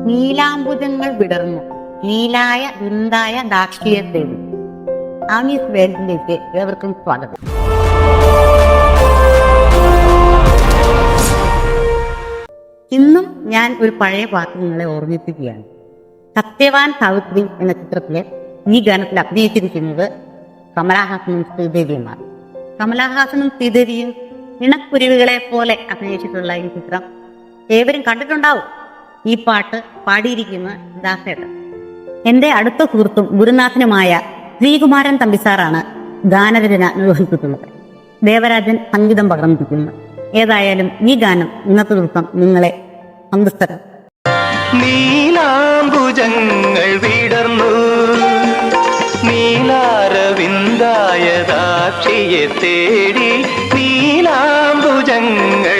നീലാംബുജങ്ങൾ വിടർന്നു നീലായ വൃന്ദായ ദാക്ഷിണ്യത്തേവി. ആമീസ് വേൾഡിലേക്ക് ഏവർക്കും സ്വാഗതം. ഇന്നും ഞാൻ ഒരു പഴയ പാട്ട് നിങ്ങളെ ഓർമ്മിപ്പിക്കുകയാണ്. സത്യവാൻ സാവിത്രി എന്ന ചിത്രത്തിലെ ഈ ഗാനത്തിൽ അഭിനയിച്ചിരിക്കുന്നത് കമലഹാസനും ശ്രീദേവിയുമാണ്. കമലഹാസനും ശ്രീദേവിയും ഇണക്കുരുവികളെ പോലെ അഭിനയിച്ചിട്ടുള്ള ഈ ചിത്രം ഏവരും കണ്ടിട്ടുണ്ടാവും. ഈ പാട്ട് പാടിയിരിക്കുന്ന ദാസേട്ടൻ. എന്റെ അടുത്ത സുഹൃത്തും ഗുരുനാഥനുമായ ശ്രീകുമാരൻ തമ്പിസാറാണ് ഗാനരചന നിർവഹിച്ചിട്ടുള്ളത്. ദേവരാജൻ സംഗീതം പകർന്നിരിക്കുന്നു. ഏതായാലും ഈ ഗാനം ഇന്നത്തെ ദിവസം നിങ്ങളെ സന്തുഷ്ടരാക്കും. നീലാംബുജങ്ങൾ വിടർന്നു നീലാരവിന്ദായ ദാക്ഷിയെ തേടി നീലാംബുജങ്ങൾ